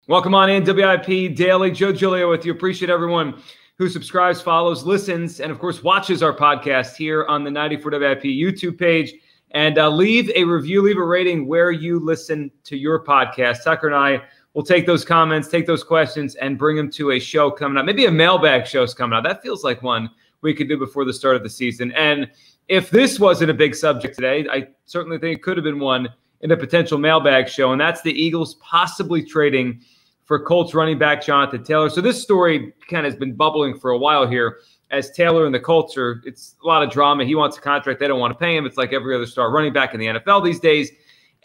Welcome on in, WIP Daily. Joe Giglio with you. Appreciate everyone who subscribes, follows, listens, and of course watches our podcast here on the 94 WIP YouTube page. And leave a review, leave a rating where you listen to your podcast. Tucker and I will take those comments, take those questions, and bring them to a show coming up. Maybe a mailbag show's coming up. That feels like one we could do before the start of the season. And if this wasn't a big subject today, I certainly think it could have been one in a potential mailbag show, and that's the Eagles possibly trading for Colts running back Jonathan Taylor. So this story kind of has been bubbling for a while here as Taylor and the Colts it's a lot of drama. He wants a contract. They don't want to pay him. It's like every other star running back in the NFL these days.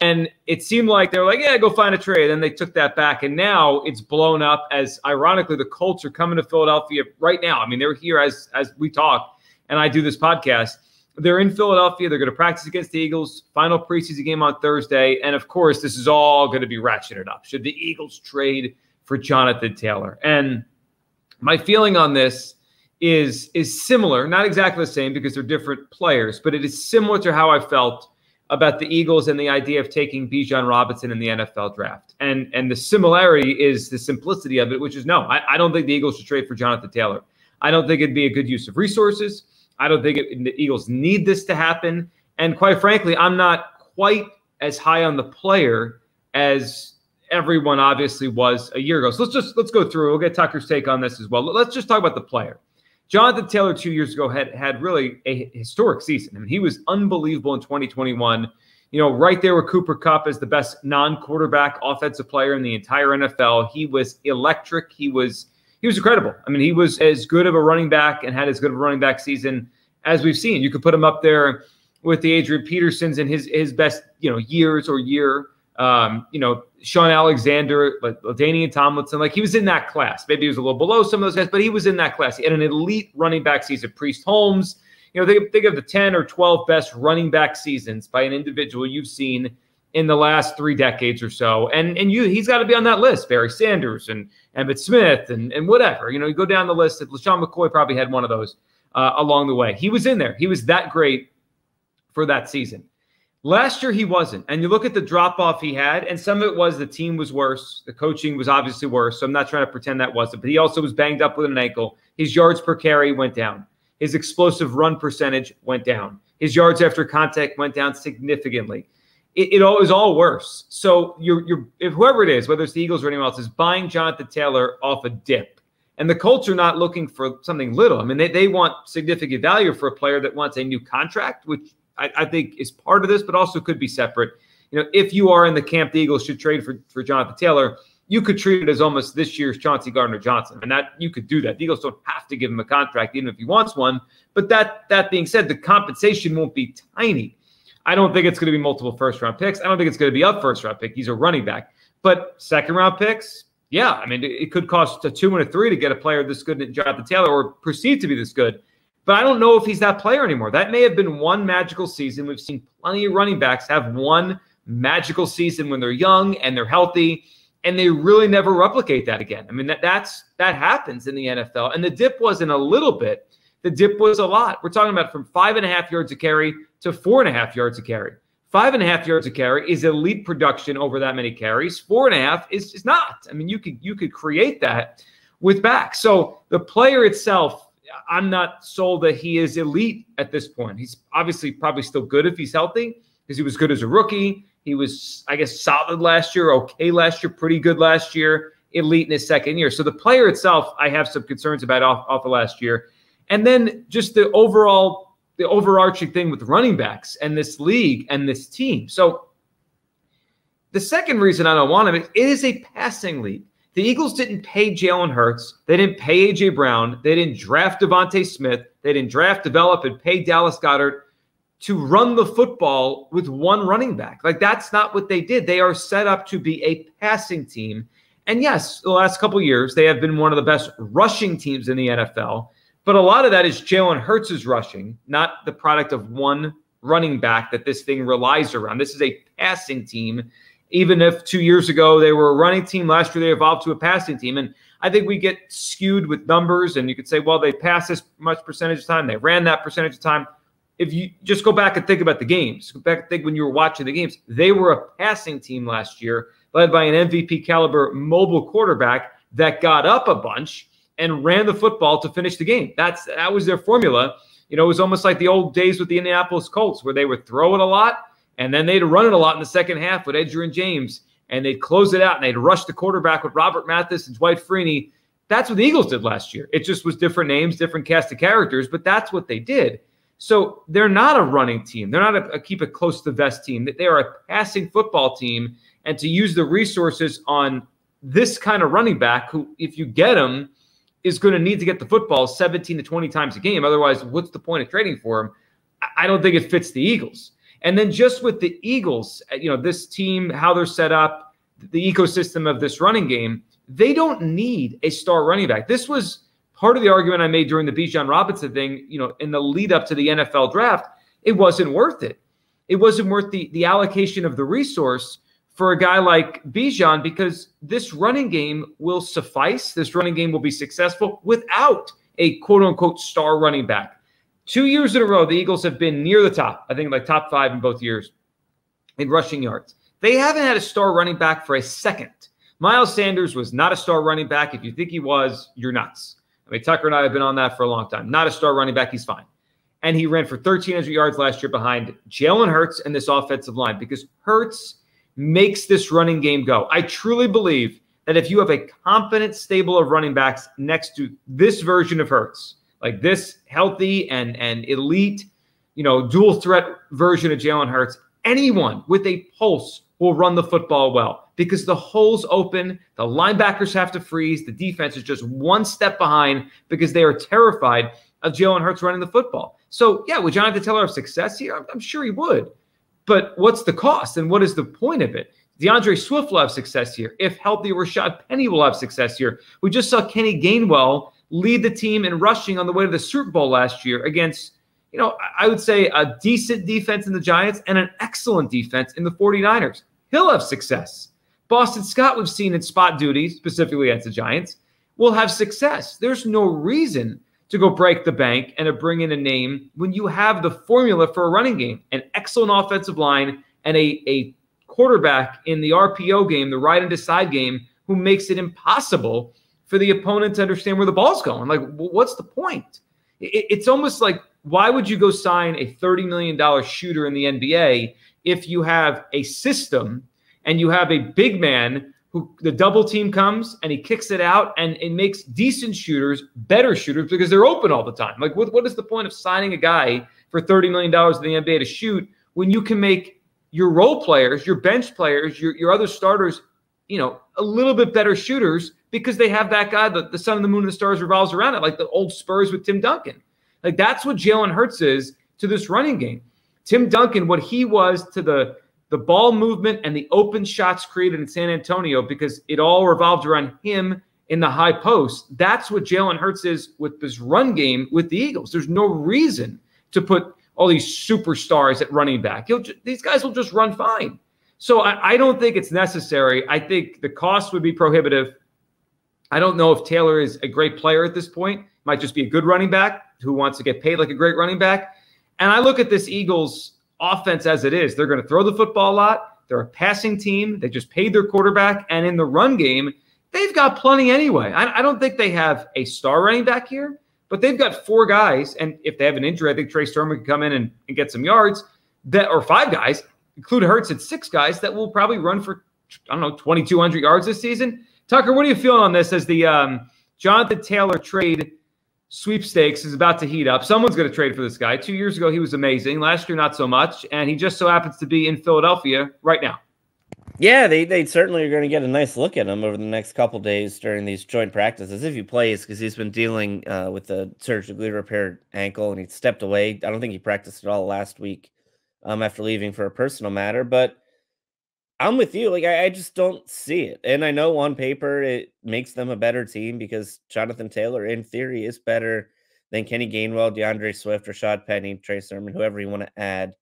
And it seemed like they were like, yeah, go find a trade. And they took that back. And now it's blown up as, ironically, the Colts are coming to Philadelphia right now. I mean, they're here as we talk and I do this podcast. They're in Philadelphia. They're going to practice against the Eagles. Final preseason game on Thursday. And, of course, this is all going to be ratcheted up. Should the Eagles trade for Jonathan Taylor? And my feeling on this is similar, not exactly the same because they're different players, but it is similar to how I felt about the Eagles and the idea of taking Bijan Robinson in the NFL draft. And the similarity is the simplicity of it, which is no, I don't think the Eagles should trade for Jonathan Taylor. I don't think it'd be a good use of resources. I don't think the Eagles need this to happen. And quite frankly, I'm not quite as high on the player as everyone obviously was a year ago. So let's go through. We'll get Tucker's take on this as well. Let's just talk about the player. Jonathan Taylor 2 years ago had really a historic season. I mean, he was unbelievable in 2021. You know, right there with Cooper Kupp as the best non-quarterback offensive player in the entire NFL. He was electric. He was incredible. I mean, he was as good of a running back and had as good of a running back season as we've seen. You could put him up there with the Adrian Petersons in his best, years or year. Sean Alexander, like LaDainian Tomlinson, like he was in that class. Maybe he was a little below some of those guys, but he was in that class. He had an elite running back season. Priest Holmes, think of the 10 or 12 best running back seasons by an individual you've seen in the last 3 decades or so. And he's got to be on that list. Barry Sanders and Emmitt Smith and whatever. You go down the list. LaShawn McCoy probably had one of those along the way. He was in there. He was that great for that season. Last year, he wasn't. And you look at the drop-off he had, and some of it was the team was worse. The coaching was obviously worse, so I'm not trying to pretend that wasn't. But he also was banged up with an ankle. His yards per carry went down. His explosive run percentage went down. His yards after contact went down significantly. It was all worse. So if whoever it is, whether it's the Eagles or anyone else, is buying Jonathan Taylor off a dip. And the Colts are not looking for something little. I mean, they want significant value for a player that wants a new contract, which I think is part of this, but also could be separate. If you are in the camp, the Eagles should trade for Jonathan Taylor, you could treat it as almost this year's Chauncey Gardner-Johnson. And that you could do that. The Eagles don't have to give him a contract, even if he wants one. But that being said, the compensation won't be tiny. I don't think it's going to be multiple first-round picks. I don't think it's going to be a first-round pick. He's a running back. But second-round picks, yeah. I mean, it could cost a 2 and a 3 to get a player this good in Jonathan Taylor or perceived to be this good. But I don't know if he's that player anymore. That may have been one magical season. We've seen plenty of running backs have one magical season when they're young and they're healthy, and they really never replicate that again. I mean, that happens in the NFL. And the dip wasn't a little bit. The dip was a lot. We're talking about from 5.5 yards a carry to 4.5 yards a carry. 5.5 yards a carry is elite production over that many carries. 4.5 is not. I mean, you could create that with backs. So the player itself, I'm not sold that he is elite at this point. He's obviously probably still good if he's healthy because he was good as a rookie. He was, I guess, solid last year, okay last year, pretty good last year, elite in his second year. So the player itself, I have some concerns about off of last year. And then just the overarching thing with running backs and this league and this team. So the second reason I don't want him, it is a passing league. The Eagles didn't pay Jalen Hurts. They didn't pay A.J. Brown. They didn't draft Devontae Smith. They didn't draft, develop, and pay Dallas Goedert to run the football with one running back. Like, that's not what they did. They are set up to be a passing team. And yes, the last couple of years, they have been one of the best rushing teams in the NFL. But a lot of that is Jalen Hurts' rushing, not the product of one running back that this thing relies around. This is a passing team. Even if 2 years ago they were a running team, last year they evolved to a passing team. And I think we get skewed with numbers, and you could say, well, they passed this much percentage of time. They ran that percentage of time. If you just go back and think about the games, go back and think when you were watching the games, they were a passing team last year. led by an MVP caliber mobile quarterback that got up a bunch and ran the football to finish the game. That was their formula. It was almost like the old days with the Indianapolis Colts, where they would throw it a lot and then they'd run it a lot in the second half with Edgerrin James, and they'd close it out and they'd rush the quarterback with Robert Mathis and Dwight Freeney. That's what the Eagles did last year. It just was different names, different cast of characters, but that's what they did. So they're not a running team. They're not a keep it close to the vest team. They are a passing football team, and to use the resources on this kind of running back who, if you get him, is going to need to get the football 17 to 20 times a game. Otherwise, what's the point of trading for him? I don't think it fits the Eagles. And then just with the Eagles, this team, how they're set up, the ecosystem of this running game, they don't need a star running back. This was part of the argument I made during the Bijan Robinson thing, in the lead up to the NFL draft. It wasn't worth it. It wasn't worth the allocation of the resource for a guy like Bijan, because this running game will suffice. This running game will be successful without a quote-unquote star running back. 2 years in a row, the Eagles have been near the top. I think like top 5 in both years in rushing yards. They haven't had a star running back for a second. Miles Sanders was not a star running back. If you think he was, you're nuts. I mean, Tucker and I have been on that for a long time. Not a star running back. He's fine. And he ran for 1,300 yards last year behind Jalen Hurts and this offensive line, because Hurts makes this running game go. I truly believe that if you have a competent stable of running backs next to this version of Hurts, like this healthy and elite, dual threat version of Jalen Hurts, anyone with a pulse will run the football well, because the hole's open, the linebackers have to freeze, the defense is just one step behind because they are terrified of Jalen Hurts running the football. So, yeah, would Jonathan Taylor have success here? I'm sure he would. But what's the cost and what is the point of it? DeAndre Swift will have success here. If healthy, Rashad Penny will have success here. We just saw Kenny Gainwell lead the team in rushing on the way to the Super Bowl last year against, I would say a decent defense in the Giants and an excellent defense in the 49ers. He'll have success. Boston Scott, we've seen in spot duty, specifically against the Giants, will have success. There's no reason to go break the bank and to bring in a name when you have the formula for a running game, an excellent offensive line and a quarterback in the RPO game, the ride and decide game, who makes it impossible for the opponent to understand where the ball's going. Like, what's the point? It's almost like, why would you go sign a $30 million shooter in the NBA if you have a system and you have a big man who the double team comes and he kicks it out and it makes decent shooters better shooters because they're open all the time? Like, what is the point of signing a guy for $30 million in the NBA to shoot when you can make your role players, your bench players, your other starters, a little bit better shooters because they have that guy, the sun and the moon and the stars revolves around it, like the old Spurs with Tim Duncan. Like, that's what Jalen Hurts is to this running game. Tim Duncan, what he was to the ball movement and the open shots created in San Antonio, because it all revolved around him in the high post. That's what Jalen Hurts is with this run game with the Eagles. There's no reason to put all these superstars at running back. These guys will just run fine. So I don't think it's necessary. I think the cost would be prohibitive. I don't know if Taylor is a great player at this point. Might just be a good running back who wants to get paid like a great running back. And I look at this Eagles offense as it is. They're going to throw the football a lot. They're a passing team. They just paid their quarterback. And in the run game, they've got plenty anyway. I don't think they have a star running back here, but they've got 4 guys. And if they have an injury, I think Trey Sermon can come in and get some yards, or 5 guys, including Hurts at 6 guys that will probably run for, 2,200 yards this season. Tucker, what are you feeling on this as the Jonathan Taylor trade sweepstakes is about to heat up? Someone's going to trade for this guy. 2 years ago, he was amazing. Last year, not so much. And he just so happens to be in Philadelphia right now. Yeah, they certainly are going to get a nice look at him over the next couple days during these joint practices, if he plays, because he's been dealing with a surgically repaired ankle, and he stepped away. I don't think he practiced at all last week after leaving for a personal matter. But I'm with you. Like, I just don't see it. And I know on paper it makes them a better team because Jonathan Taylor, in theory, is better than Kenny Gainwell, DeAndre Swift, Rashad Penny, Trey Sermon, whoever you want to add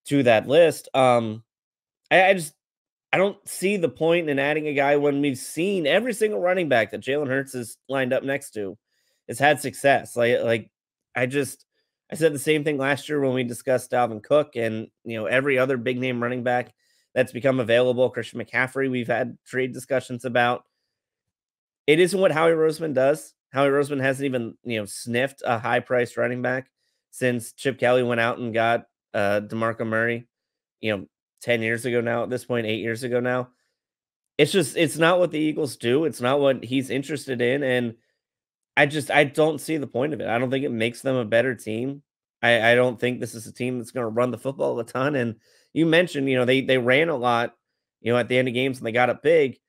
to that list. I don't see the point in adding a guy when we've seen every single running back that Jalen Hurts is lined up next to has had success. I said the same thing last year when we discussed Dalvin Cook and every other big name running back that's become available. Christian McCaffrey, we've had trade discussions about. It isn't what Howie Roseman does. Howie Roseman hasn't even, sniffed a high-priced running back since Chip Kelly went out and got DeMarco Murray, 10 years ago now at this point, 8 years ago now. It's not what the Eagles do. It's not what he's interested in. And I don't see the point of it. I don't think it makes them a better team. I don't think this is a team that's going to run the football a ton. And you mentioned, they ran a lot, at the end of games and they got up big.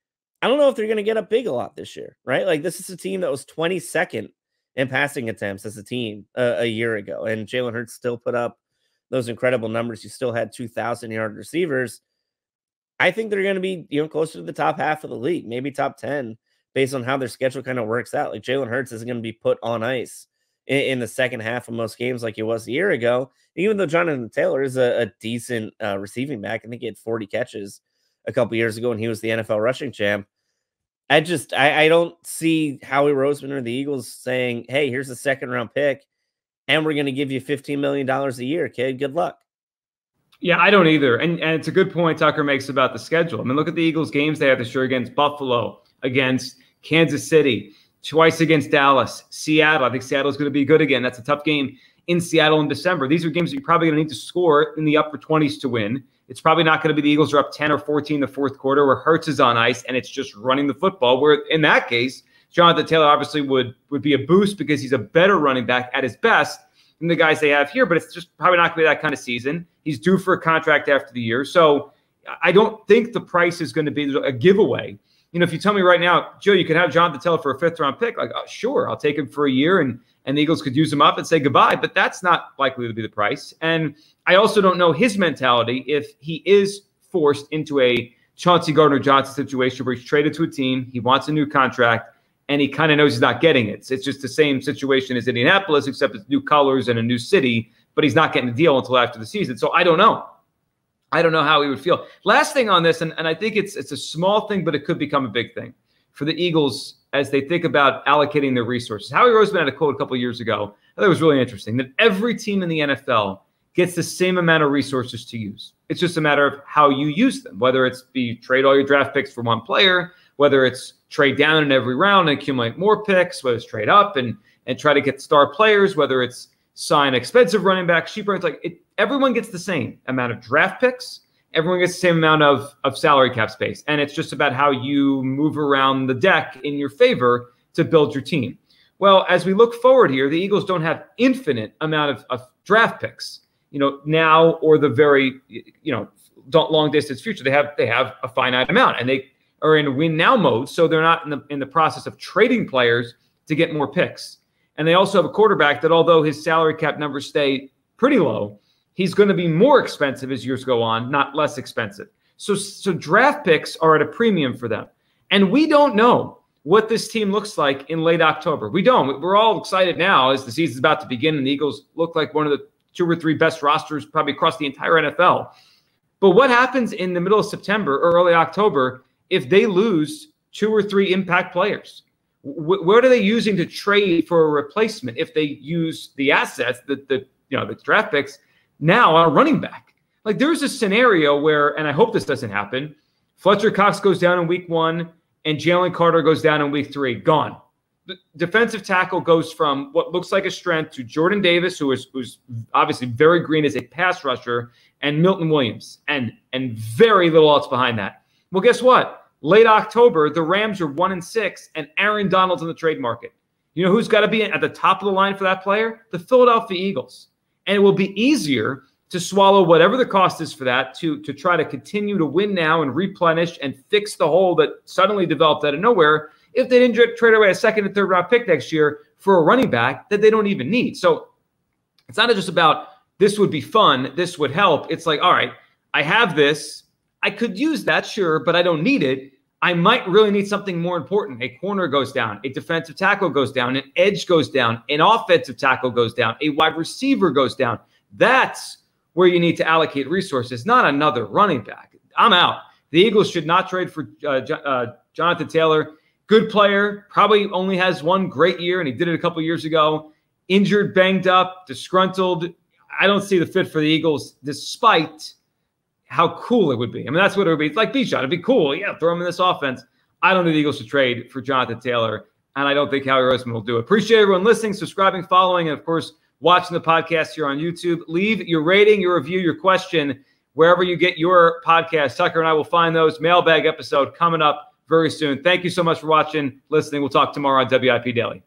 I don't know if they're going to get up big a lot this year, right? Like, this is a team that was 22nd in passing attempts as a team a year ago. And Jalen Hurts still put up those incredible numbers. You still had 2,000-yard receivers. I think they're going to be, closer to the top half of the league, maybe top 10, based on how their schedule kind of works out. Like, Jalen Hurts isn't going to be put on ice in the second half of most games like he was a year ago. Even though Jonathan Taylor is a decent receiving back, I think he had 40 catches a couple years ago when he was the NFL rushing champ. I don't see Howie Roseman or the Eagles saying, hey, here's a second-round pick, and we're going to give you $15 million a year, kid. Good luck. Yeah, I don't either. And it's a good point Tucker makes about the schedule. I mean, look at the Eagles games they have this year against Buffalo, against Kansas City, twice against Dallas, Seattle. I think Seattle's going to be good again. That's a tough game in Seattle in December. These are games that you're probably going to need to score in the upper 20s to win. It's probably not going to be the Eagles are up 10 or 14 in the fourth quarter where Hurts is on ice and it's just running the football, where in that case, Jonathan Taylor obviously would be a boost because he's a better running back at his best than the guys they have here, but it's just probably not going to be that kind of season. He's due for a contract after the year. So I don't think the price is going to be a giveaway. If you tell me right now, Joe, you could have Jonathan Taylor for a fifth-round pick, like, oh, sure, I'll take him for a year, and the Eagles could use him up and say goodbye, but that's not likely to be the price. And I also don't know his mentality if he is forced into a Chauncey Gardner-Johnson situation where he's traded to a team, he wants a new contract, and he kind of knows he's not getting it. It's just the same situation as Indianapolis, except it's new colors and a new city, but he's not getting the deal until after the season. So I don't know. I don't know how he would feel. Last thing on this, and I think it's a small thing, but it could become a big thing for the Eagles as they think about allocating their resources. Howie Roseman had a quote a couple of years ago I thought it was really interesting, that every team in the NFL gets the same amount of resources to use. It's just a matter of how you use them, whether it's trade all your draft picks for one player, whether it's trade down in every round and accumulate more picks, whether it's trade up and try to get star players, whether it's sign expensive running backs, cheap running backs. Everyone gets the same amount of draft picks. Everyone gets the same amount of salary cap space. And it's just about how you move around the deck in your favor to build your team. Well, as we look forward here, the Eagles don't have infinite amount of draft picks, now or the very, long distance future. They have a finite amount, and they are in win now mode. So they're not in the process of trading players to get more picks. And they also have a quarterback that, although his salary cap numbers stay pretty low, he's going to be more expensive as years go on, not less expensive. So draft picks are at a premium for them. And we don't know what this team looks like in late October. We don't. We're all excited now as the season's about to begin, and the Eagles look like one of the 2 or 3 best rosters probably across the entire NFL. But what happens in the middle of September or early October if they lose 2 or 3 impact players? What are they using to trade for a replacement if they use the assets, the draft picks, now on a running back? Like, there's a scenario where, and I hope this doesn't happen, Fletcher Cox goes down in week 1 and Jalen Carter goes down in week 3. Gone. The defensive tackle goes from what looks like a strength to Jordan Davis, who's obviously very green as a pass rusher, and Milton Williams, and very little else behind that. Well, guess what? Late October, the Rams are 1-6, and Aaron Donald's in the trade market. You know who's got to be at the top of the line for that player? The Philadelphia Eagles. And it will be easier to swallow whatever the cost is for that to try to continue to win now and replenish and fix the hole that suddenly developed out of nowhere if they didn't trade away a second and third round pick next year for a running back that they don't even need. So it's not just about this would be fun, this would help. It's like, all right, I have this. I could use that, sure, but I don't need it. I might really need something more important. A corner goes down, a defensive tackle goes down, an edge goes down, an offensive tackle goes down, a wide receiver goes down. That's where you need to allocate resources, not another running back. I'm out. The Eagles should not trade for Jonathan Taylor. Good player, probably only has one great year, and he did it a couple years ago. Injured, banged up, disgruntled. I don't see the fit for the Eagles, despite how cool it would be. I mean, that's what it would be. It's like Bijan. It'd be cool. Yeah, throw him in this offense. I don't think the Eagles should trade for Jonathan Taylor, and I don't think Howie Roseman will do it. Appreciate everyone listening, subscribing, following, and, of course, watching the podcast here on YouTube. Leave your rating, your review, your question wherever you get your podcast. Tucker and I will find those. Mailbag episode coming up very soon. Thank you so much for watching, listening. We'll talk tomorrow on WIP Daily.